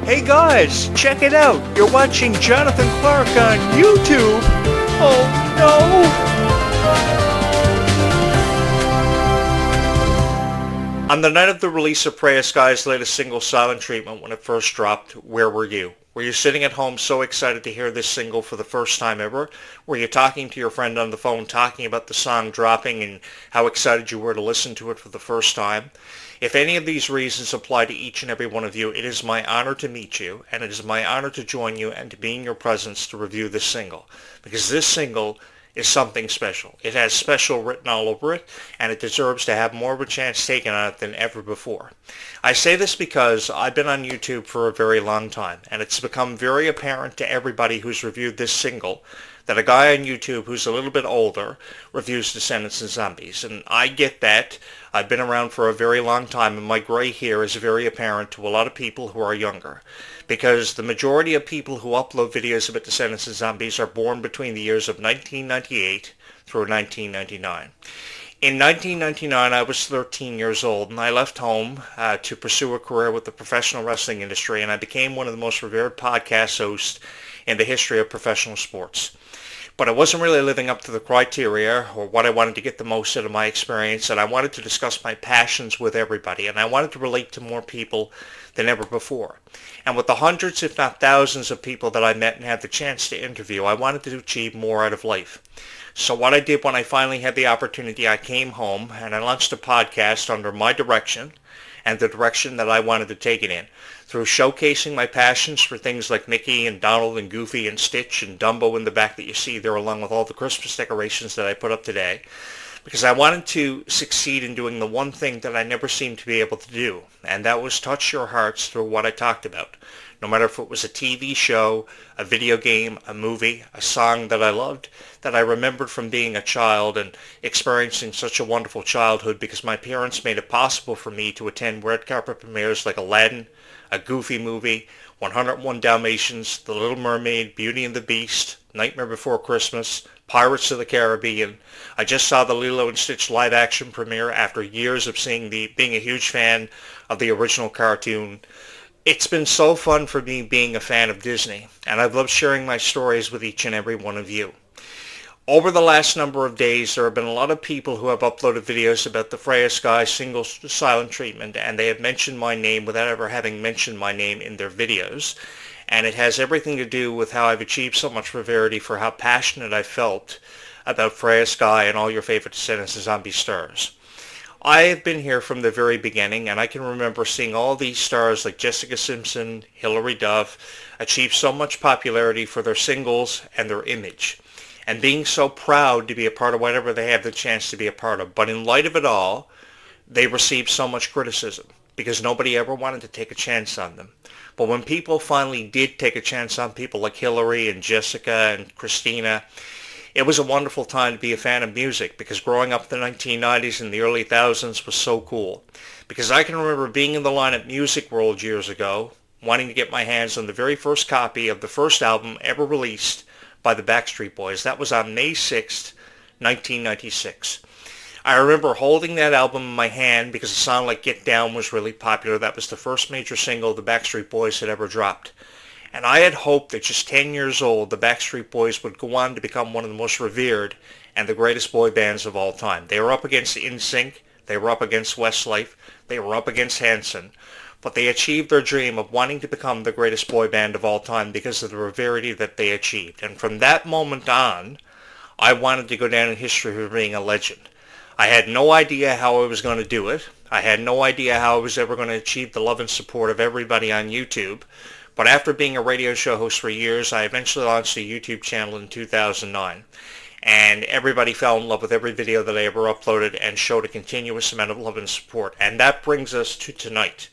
Hey guys, check it out. You're watching Jonathan Clarke on YouTube. Oh no! On the night of the release of Skye's latest single, Silent Treatment, when it first dropped, where were you? Were you sitting at home so excited to hear this single for the first time ever? Were you talking to your friend on the phone talking about the song dropping and how excited you were to listen to it for the first time? If any of these reasons apply to each and every one of you, it is my honor to meet you, and it is my honor to join you and to be in your presence to review this single, because this single is something special. It has special written all over it, and it deserves to have more of a chance taken on it than ever before. I say this because I've been on YouTube for a very long time, and it's become very apparent to everybody who's reviewed this single that a guy on YouTube who's a little bit older reviews Descendants and Zombies. And I get that. I've been around for a very long time, and my gray hair is very apparent to a lot of people who are younger. Because the majority of people who upload videos about Descendants and Zombies are born between the years of 1998 through 1999. In 1999, I was 13 years old, and I left home to pursue a career with the professional wrestling industry, and I became one of the most revered podcast hosts in the history of professional sports. But I wasn't really living up to the criteria or what I wanted to get the most out of my experience, and I wanted to discuss my passions with everybody, and I wanted to relate to more people than ever before. And with the hundreds, if not thousands, of people that I met and had the chance to interview, I wanted to achieve more out of life. So what I did when I finally had the opportunity, I came home and I launched a podcast under my direction and the direction that I wanted to take it in, through showcasing my passions for things like Mickey and Donald and Goofy and Stitch and Dumbo in the back that you see there, along with all the Christmas decorations that I put up today, because I wanted to succeed in doing the one thing that I never seemed to be able to do, and that was touch your hearts through what I talked about. No matter if it was a TV show, a video game, a movie, a song that I loved, that I remembered from being a child and experiencing such a wonderful childhood because my parents made it possible for me to attend red carpet premieres like Aladdin, a Goofy movie, 101 Dalmatians, The Little Mermaid, Beauty and the Beast, Nightmare Before Christmas, Pirates of the Caribbean. I just saw the Lilo and Stitch live action premiere after years of being a huge fan of the original cartoon. It's been so fun for me being a fan of Disney, and I've loved sharing my stories with each and every one of you. Over the last number of days, there have been a lot of people who have uploaded videos about the Skye single Silent Treatment, and they have mentioned my name without ever having mentioned my name in their videos. And it has everything to do with how I've achieved so much severity for how passionate I felt about Skye and all your favorite Descendants and Zombie stars. I have been here from the very beginning, and I can remember seeing all these stars like Jessica Simpson, Hilary Duff, achieve so much popularity for their singles and their image, and being so proud to be a part of whatever they have the chance to be a part of. But in light of it all, they received so much criticism because nobody ever wanted to take a chance on them. But when people finally did take a chance on people like Hilary and Jessica and Christina, it was a wonderful time to be a fan of music, because growing up in the 1990s and the early 2000s was so cool. Because I can remember being in the line at Music World years ago, wanting to get my hands on the very first copy of the first album ever released by the Backstreet Boys. That was on May 6th, 1996. I remember holding that album in my hand because a song like Get Down was really popular. That was the first major single the Backstreet Boys had ever dropped. And I had hoped that just 10 years old, the Backstreet Boys would go on to become one of the most revered and the greatest boy bands of all time. They were up against NSYNC, they were up against Westlife, they were up against Hanson, but they achieved their dream of wanting to become the greatest boy band of all time because of the rarity that they achieved. And from that moment on, I wanted to go down in history for being a legend. I had no idea how I was going to do it. I had no idea how I was ever going to achieve the love and support of everybody on YouTube. But after being a radio show host for years, I eventually launched a YouTube channel in 2009. And everybody fell in love with every video that I ever uploaded and showed a continuous amount of love and support. And that brings us to tonight.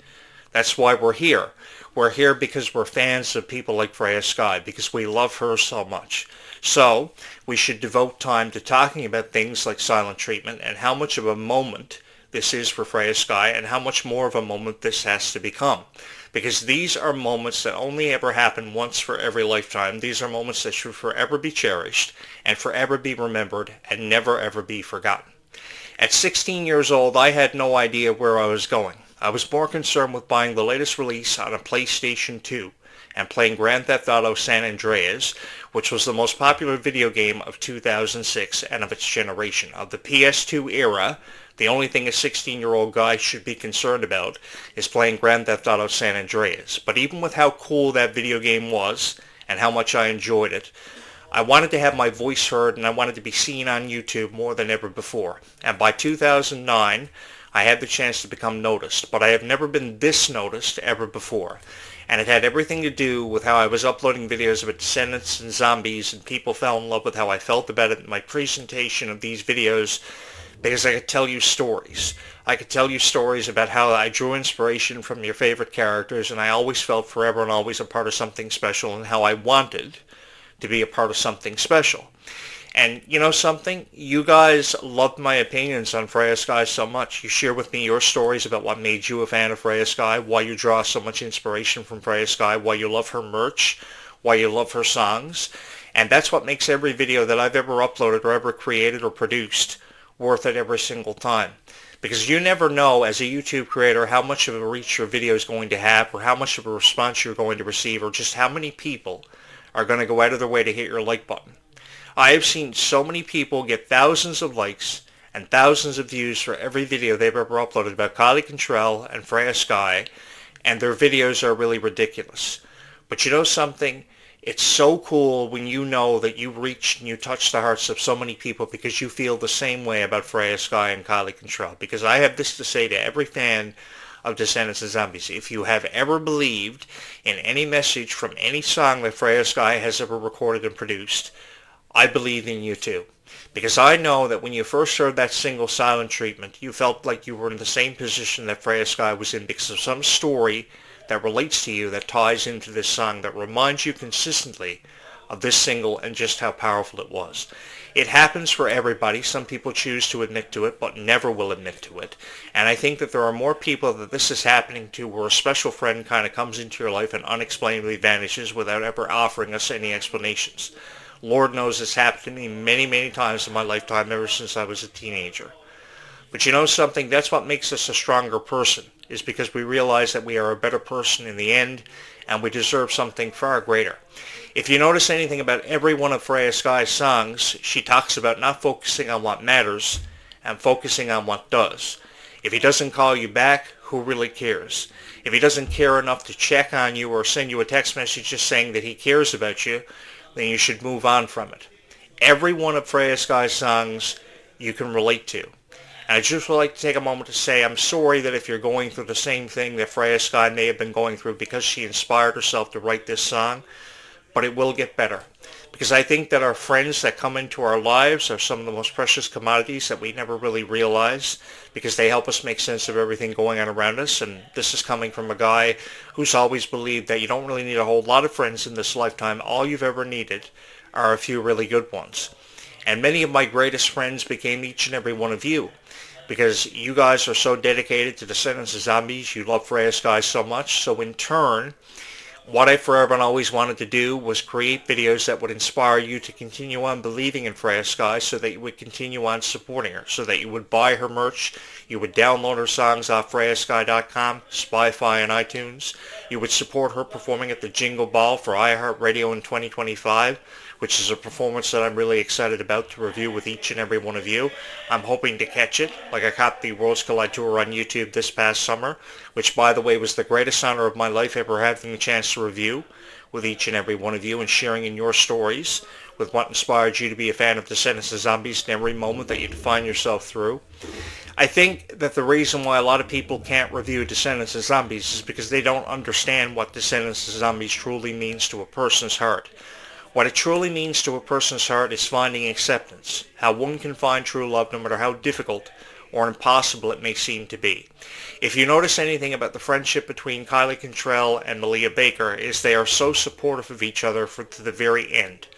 That's why we're here. We're here because we're fans of people like Skye, because we love her so much. So we should devote time to talking about things like Silent Treatment and how much of a moment this is for Skye and how much more of a moment this has to become. Because these are moments that only ever happen once for every lifetime. These are moments that should forever be cherished and forever be remembered and never ever be forgotten. At 16 years old, I had no idea where I was going. I was more concerned with buying the latest release on a PlayStation 2 and playing Grand Theft Auto San Andreas, which was the most popular video game of 2006 and of its generation. Of the PS2 era, the only thing a 16-year-old guy should be concerned about is playing Grand Theft Auto San Andreas. But even with how cool that video game was and how much I enjoyed it, I wanted to have my voice heard and I wanted to be seen on YouTube more than ever before. And by 2009, I had the chance to become noticed, but I have never been this noticed ever before. And it had everything to do with how I was uploading videos about Descendants and zombies, and people fell in love with how I felt about it in my presentation of these videos, because I could tell you stories. I could tell you stories about how I drew inspiration from your favorite characters, and I always felt forever and always a part of something special, and how I wanted to be a part of something special. And you know something? You guys loved my opinions on Freya Skye so much. You share with me your stories about what made you a fan of Freya Skye, why you draw so much inspiration from Freya Skye, why you love her merch, why you love her songs. And that's what makes every video that I've ever uploaded or ever created or produced worth it every single time. Because you never know as a YouTube creator how much of a reach your video is going to have, or how much of a response you're going to receive, or just how many people are going to go out of their way to hit your like button. I have seen so many people get thousands of likes and thousands of views for every video they've ever uploaded about Kylie Contrell and Freya Skye, and their videos are really ridiculous. But you know something? It's so cool when you know that you reached and you touched the hearts of so many people because you feel the same way about Freya Skye and Kylie Contrell. Because I have this to say to every fan of Descendants and Zombies. If you have ever believed in any message from any song that Freya Skye has ever recorded and produced, I believe in you too. Because I know that when you first heard that single Silent Treatment, you felt like you were in the same position that Freya Skye was in because of some story that relates to you that ties into this song that reminds you consistently of this single and just how powerful it was. It happens for everybody. Some people choose to admit to it, but never will admit to it. And I think that there are more people that this is happening to where a special friend kind of comes into your life and unexplainably vanishes without ever offering us any explanations. Lord knows it's happened to me many, many times in my lifetime ever since I was a teenager. But you know something? That's what makes us a stronger person, is because we realize that we are a better person in the end, and we deserve something far greater. If you notice anything about every one of Freya Skye's songs, she talks about not focusing on what matters and focusing on what does. If he doesn't call you back, who really cares? If he doesn't care enough to check on you or send you a text message just saying that he cares about you, then you should move on from it. Every one of Freya Skye's songs you can relate to. And I just would like to take a moment to say I'm sorry that if you're going through the same thing that Freya Skye may have been going through because she inspired herself to write this song, but it will get better. Because I think that our friends that come into our lives are some of the most precious commodities that we never really realize, because they help us make sense of everything going on around us. And this is coming from a guy who's always believed that you don't really need a whole lot of friends in this lifetime. All you've ever needed are a few really good ones. And many of my greatest friends became each and every one of you, because you guys are so dedicated to Descendants of Zombies. You love Freya Skye so much. So in turn, what I forever and always wanted to do was create videos that would inspire you to continue on believing in Freya Skye, so that you would continue on supporting her, so that you would buy her merch, you would download her songs off FreyaSkye.com, Spotify, and iTunes. You would support her performing at the Jingle Ball for iHeartRadio in 2025, which is a performance that I'm really excited about to review with each and every one of you. I'm hoping to catch it, like I caught the Worlds Collide Tour on YouTube this past summer, which, by the way, was the greatest honor of my life, ever having the chance to review with each and every one of you and sharing in your stories with what inspired you to be a fan of Descendants of Zombies in every moment that you define yourself through. I think that the reason why a lot of people can't review Descendants of Zombies is because they don't understand what Descendants of Zombies truly means to a person's heart. What it truly means to a person's heart is finding acceptance, how one can find true love no matter how difficult or impossible it may seem to be. If you notice anything about the friendship between Kylie Contrell and Malia Baker, is they are so supportive of each other to the very end.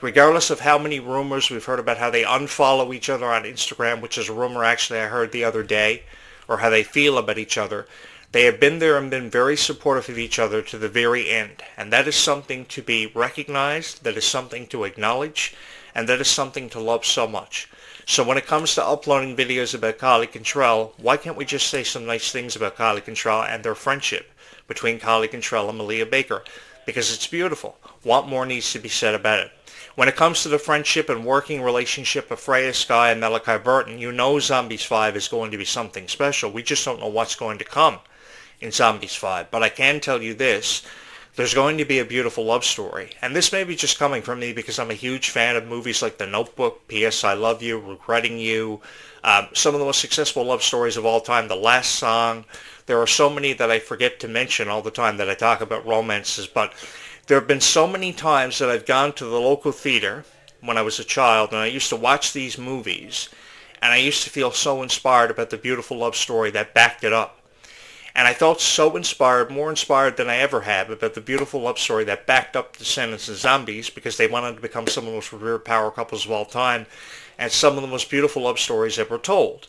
Regardless of how many rumors we've heard about how they unfollow each other on Instagram, which is a rumor actually I heard the other day, or how they feel about each other, they have been there and been very supportive of each other to the very end. And that is something to be recognized, that is something to acknowledge, and that is something to love so much. So when it comes to uploading videos about Clarke and Trell, why can't we just say some nice things about Clarke and Trell and their friendship between Clarke and Trell and Malia Baker? Because it's beautiful. What more needs to be said about it? When it comes to the friendship and working relationship of Freya, Skye, and Malachi Burton, you know Zombies 5 is going to be something special. We just don't know what's going to come in Zombies 5. But I can tell you this. There's going to be a beautiful love story. And this may be just coming from me because I'm a huge fan of movies like The Notebook, P.S. I Love You, Regretting You, some of the most successful love stories of all time, The Last Song. There are so many that I forget to mention all the time that I talk about romances, but there have been so many times that I've gone to the local theater when I was a child, and I used to watch these movies, and I used to feel so inspired about the beautiful love story that backed it up. And I felt so inspired, more inspired than I ever have, about the beautiful love story that backed up Descendants and Zombies, because they went on to become some of the most revered power couples of all time, and some of the most beautiful love stories ever told.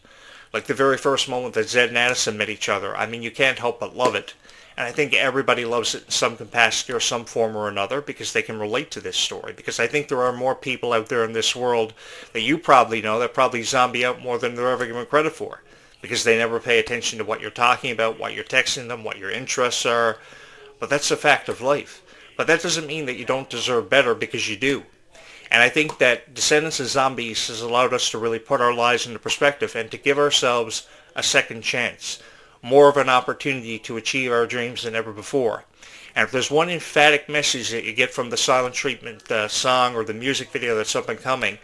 Like the very first moment that Zed and Addison met each other. I mean, you can't help but love it. And I think everybody loves it in some capacity or some form or another because they can relate to this story. Because I think there are more people out there in this world that you probably know that probably zombie out more than they're ever given credit for. Because they never pay attention to what you're talking about, what you're texting them, what your interests are. But that's a fact of life. But that doesn't mean that you don't deserve better, because you do. And I think that Descendants of Zombies has allowed us to really put our lives into perspective and to give ourselves a second chance. More of an opportunity to achieve our dreams than ever before. And if there's one emphatic message that you get from the Silent Treatment song or the music video that's up and coming,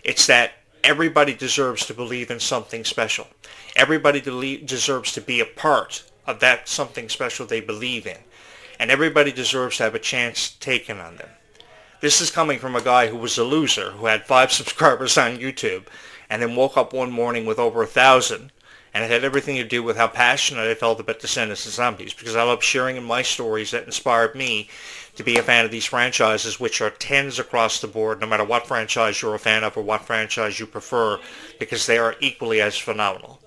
it's that everybody deserves to believe in something special. Everybody deserves to be a part of that something special they believe in. And everybody deserves to have a chance taken on them. This is coming from a guy who was a loser, who had 5 subscribers on YouTube, and then woke up one morning with over 1,000. And it had everything to do with how passionate I felt about Descendants and Zombies, because I love sharing in my stories that inspired me to be a fan of these franchises, which are tens across the board, no matter what franchise you're a fan of or what franchise you prefer, because they are equally as phenomenal.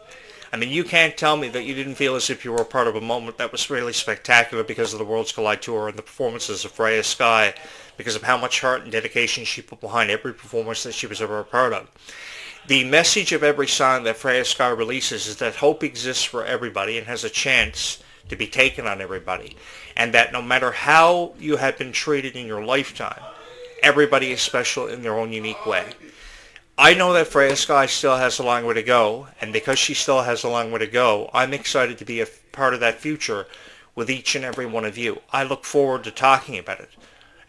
I mean, you can't tell me that you didn't feel as if you were a part of a moment that was really spectacular because of the Worlds Collide Tour and the performances of Freya, Skye, because of how much heart and dedication she put behind every performance that she was ever a part of. The message of every song that Freya Skye releases is that hope exists for everybody and has a chance to be taken on everybody. And that no matter how you have been treated in your lifetime, everybody is special in their own unique way. I know that Freya Skye still has a long way to go, and because she still has a long way to go, I'm excited to be a part of that future with each and every one of you. I look forward to talking about it.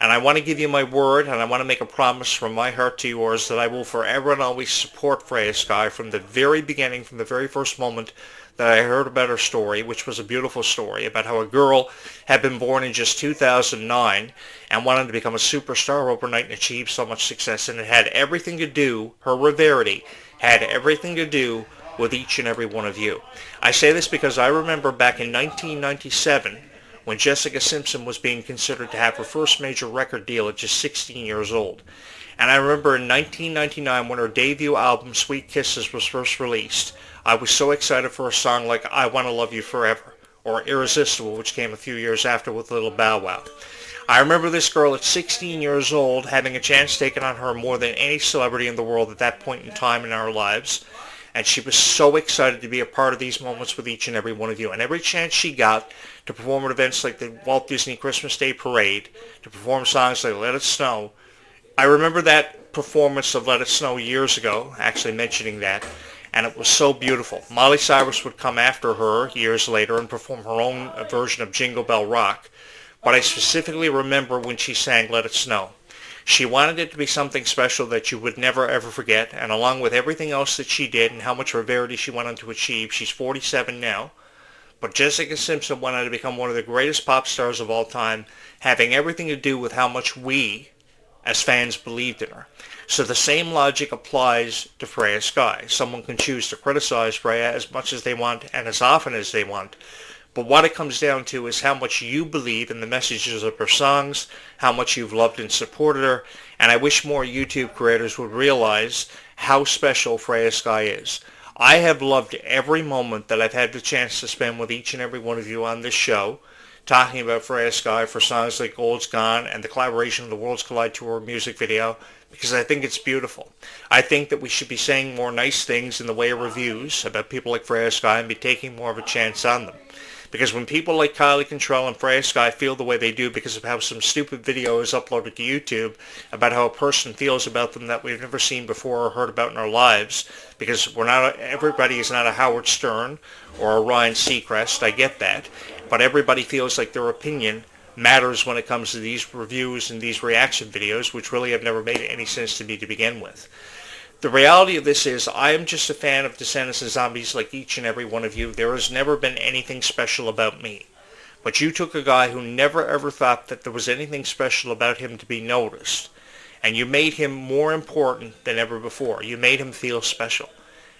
And I want to give you my word, and I want to make a promise from my heart to yours that I will forever and always support Freya Skye from the very beginning, from the very first moment that I heard about her story, which was a beautiful story about how a girl had been born in just 2009 and wanted to become a superstar overnight and achieve so much success. And it had everything to do, her rarity had everything to do with each and every one of you. I say this because I remember back in 1997, when Jessica Simpson was being considered to have her first major record deal at just 16 years old. And I remember in 1999 when her debut album, Sweet Kisses, was first released, I was so excited for a song like I Want to Love You Forever, or Irresistible, which came a few years after with Little Bow Wow. I remember this girl at 16 years old having a chance taken on her more than any celebrity in the world at that point in time in our lives. And she was so excited to be a part of these moments with each and every one of you. And every chance she got to perform at events like the Walt Disney Christmas Day Parade, to perform songs like Let It Snow. I remember that performance of Let It Snow years ago, actually mentioning that, and it was so beautiful. Miley Cyrus would come after her years later and perform her own version of Jingle Bell Rock. But I specifically remember when she sang Let It Snow. She wanted it to be something special that you would never ever forget, and along with everything else that she did and how much rarity she went on to achieve, she's 47 now, but Jessica Simpson went on to become one of the greatest pop stars of all time, having everything to do with how much we, as fans, believed in her. So the same logic applies to Freya Skye. Someone can choose to criticize Freya as much as they want and as often as they want, but what it comes down to is how much you believe in the messages of her songs, how much you've loved and supported her, and I wish more YouTube creators would realize how special Freya Skye is. I have loved every moment that I've had the chance to spend with each and every one of you on this show, talking about Freya Skye for songs like Gold's Gone and the collaboration of the Worlds Collide Tour music video, because I think it's beautiful. I think that we should be saying more nice things in the way of reviews about people like Freya Skye and be taking more of a chance on them. Because when people like Kylie Control and Freya Skye feel the way they do because of how some stupid video is uploaded to YouTube about how a person feels about them that we've never seen before or heard about in our lives, because everybody is not a Howard Stern or a Ryan Seacrest, I get that, but everybody feels like their opinion matters when it comes to these reviews and these reaction videos, which really have never made any sense to me to begin with. The reality of this is I am just a fan of Descendants and Zombies like each and every one of you. There has never been anything special about me. But you took a guy who never ever thought that there was anything special about him to be noticed, and you made him more important than ever before. You made him feel special.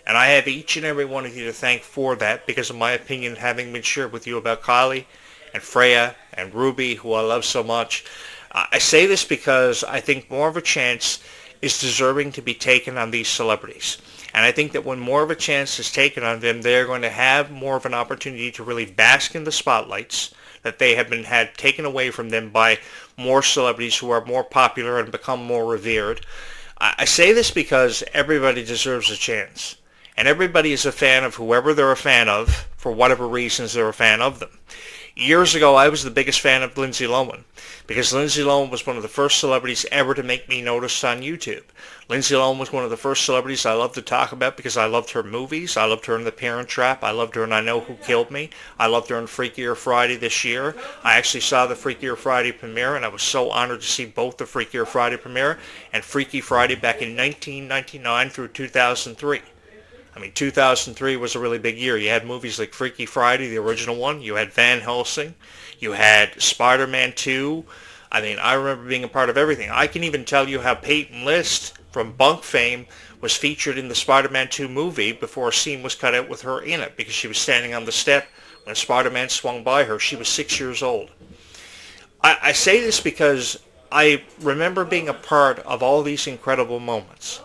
And I have each and every one of you to thank for that, because of my opinion having been shared with you about Kylie and Freya and Ruby, who I love so much. I say this because I think more of a chance is deserving to be taken on these celebrities. And I think that when more of a chance is taken on them, they're going to have more of an opportunity to really bask in the spotlights that they have been had taken away from them by more celebrities who are more popular and become more revered. I say this because everybody deserves a chance. And everybody is a fan of whoever they're a fan of for whatever reasons they're a fan of them. Years ago, I was the biggest fan of Lindsay Lohan, because Lindsay Lohan was one of the first celebrities ever to make me noticed on YouTube. Lindsay Lohan was one of the first celebrities I loved to talk about because I loved her movies. I loved her in The Parent Trap. I loved her in I Know Who Killed Me. I loved her in Freakier Friday this year. I actually saw the Freakier Friday premiere, and I was so honored to see both the Freakier Friday premiere and Freaky Friday back in 1999 through 2003. 2003 was a really big year. You had movies like Freaky Friday, the original one. You had Van Helsing. You had Spider-Man 2. I remember being a part of everything. I can even tell you how Peyton List from Bunk fame was featured in the Spider-Man 2 movie before a scene was cut out with her in it, because she was standing on the step when Spider-Man swung by her. She was 6 years old. I say this because I remember being a part of all these incredible moments.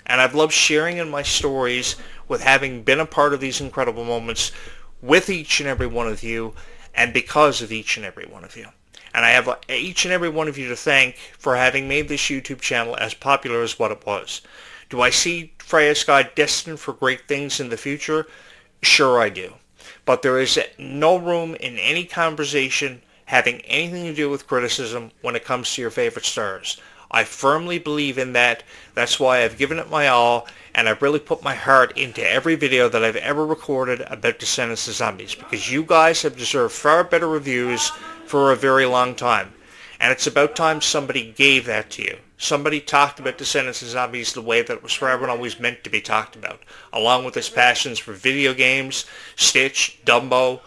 And I've loved sharing in my stories with having been a part of these incredible moments with each and every one of you, and because of each and every one of you. And I have each and every one of you to thank for having made this YouTube channel as popular as what it was. Do I see Freya Skye destined for great things in the future? Sure I do. But there is no room in any conversation having anything to do with criticism when it comes to your favorite stars. I firmly believe in that. That's why I've given it my all, and I've really put my heart into every video that I've ever recorded about Descendants of Zombies, because you guys have deserved far better reviews for a very long time. And it's about time somebody gave that to you. Somebody talked about Descendants of Zombies the way that it was forever and always meant to be talked about, along with his passions for video games, Stitch, Dumbo,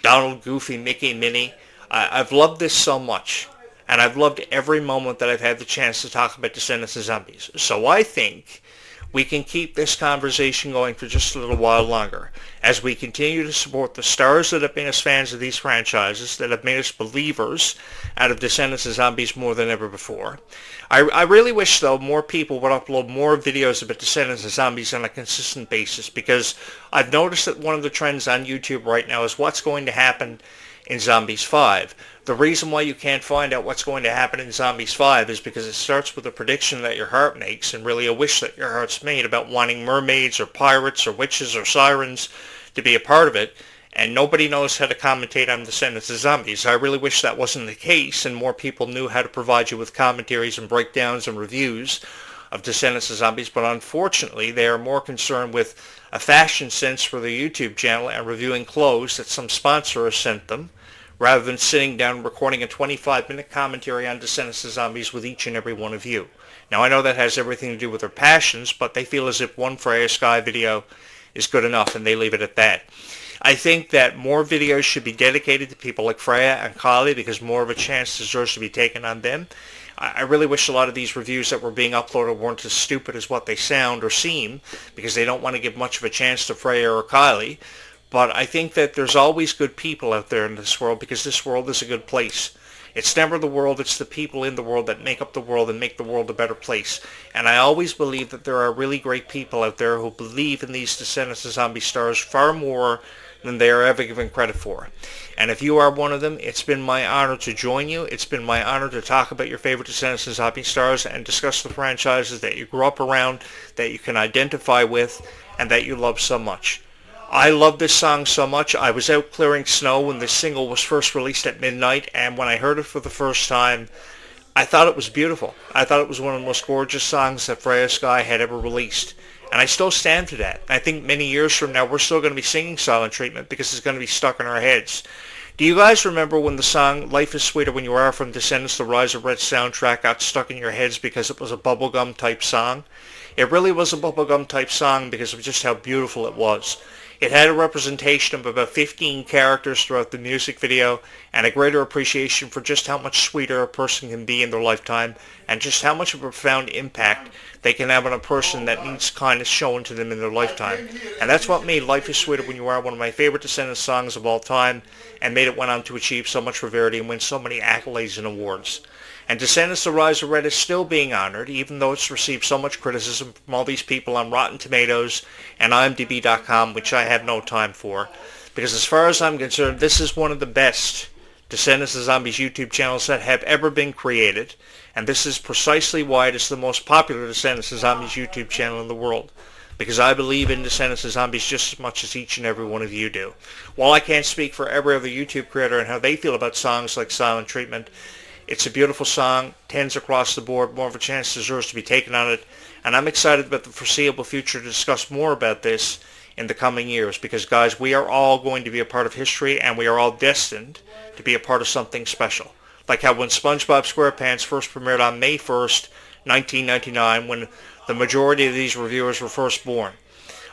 Donald, Goofy, Mickey, Minnie. I've loved this so much. And I've loved every moment that I've had the chance to talk about Descendants of Zombies. So I think we can keep this conversation going for just a little while longer as we continue to support the stars that have made us fans of these franchises, that have made us believers out of Descendants of Zombies more than ever before. I really wish, though, more people would upload more videos about Descendants of Zombies on a consistent basis, because I've noticed that one of the trends on YouTube right now is what's going to happen in Zombies 5. The reason why you can't find out what's going to happen in Zombies 5 is because it starts with a prediction that your heart makes, and really a wish that your heart's made about wanting mermaids or pirates or witches or sirens to be a part of it, and nobody knows how to commentate on Descendants of Zombies. I really wish that wasn't the case, and more people knew how to provide you with commentaries and breakdowns and reviews of Descendants of Zombies, but unfortunately they are more concerned with a fashion sense for their YouTube channel and reviewing clothes that some sponsor has sent them, rather than sitting down and recording a 25-minute commentary on Descendants of Zombies with each and every one of you. Now, I know that has everything to do with their passions, but they feel as if one Freya Skye video is good enough, and they leave it at that. I think that more videos should be dedicated to people like Freya and Kylie, because more of a chance deserves to be taken on them. I really wish a lot of these reviews that were being uploaded weren't as stupid as what they sound or seem, because they don't want to give much of a chance to Freya or Kylie. But I think that there's always good people out there in this world, because this world is a good place. It's never the world, it's the people in the world that make up the world and make the world a better place. And I always believe that there are really great people out there who believe in these Descendants of Zombie stars far more than they are ever given credit for. And if you are one of them, it's been my honor to join you. It's been my honor to talk about your favorite Descendants and Zombie stars and discuss the franchises that you grew up around, that you can identify with, and that you love so much. I love this song so much. I was out clearing snow when this single was first released at midnight, and when I heard it for the first time, I thought it was beautiful. I thought it was one of the most gorgeous songs that Freya Skye had ever released. And I still stand for that. I think many years from now, we're still going to be singing Silent Treatment because it's going to be stuck in our heads. Do you guys remember when the song Life is Sweeter When You Are from Descendants The Rise of Red soundtrack got stuck in your heads because it was a bubblegum type song? It really was a bubblegum type song because of just how beautiful it was. It had a representation of about 15 characters throughout the music video and a greater appreciation for just how much sweeter a person can be in their lifetime and just how much of a profound impact they can have on a person that needs kindness shown to them in their lifetime. And that's what made Life is Sweeter When You Are one of my favorite Descendants songs of all time and made it went on to achieve so much rarity and win so many accolades and awards. And Descendants The Rise of Red is still being honored, even though it's received so much criticism from all these people on Rotten Tomatoes and IMDb.com, which I have no time for. Because as far as I'm concerned, this is one of the best Descendants of Zombies YouTube channels that have ever been created. And this is precisely why it is the most popular Descendants of Zombies YouTube channel in the world. Because I believe in Descendants of Zombies just as much as each and every one of you do. While I can't speak for every other YouTube creator and how they feel about songs like Silent Treatment, it's a beautiful song, 10s across the board, more of a chance deserves to be taken on it, and I'm excited about the foreseeable future to discuss more about this in the coming years, because guys, we are all going to be a part of history, and we are all destined to be a part of something special. Like how when SpongeBob SquarePants first premiered on May 1st, 1999, when the majority of these reviewers were first born.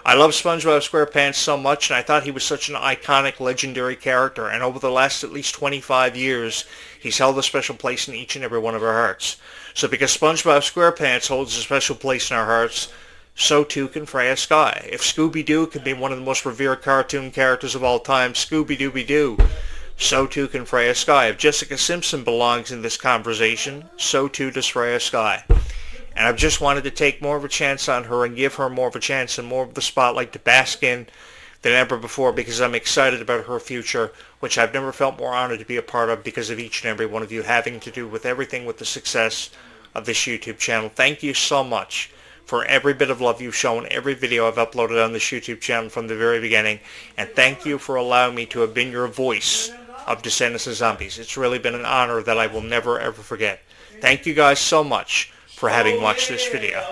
I love SpongeBob SquarePants so much, and I thought he was such an iconic, legendary character, and over the last at least 25 years, he's held a special place in each and every one of our hearts. So because SpongeBob SquarePants holds a special place in our hearts, so too can Freya Skye. If Scooby-Doo can be one of the most revered cartoon characters of all time, Scooby-Dooby-Doo, so too can Freya Skye. If Jessica Simpson belongs in this conversation, so too does Freya Skye. And I've just wanted to take more of a chance on her and give her more of a chance and more of the spotlight to bask in than ever before, because I'm excited about her future, which I've never felt more honored to be a part of because of each and every one of you having to do with everything with the success of this YouTube channel. Thank you so much for every bit of love you've shown, every video I've uploaded on this YouTube channel from the very beginning, and thank you for allowing me to have been your voice of Descendants and Zombies. It's really been an honor that I will never ever forget. Thank you guys so much for having watched this video.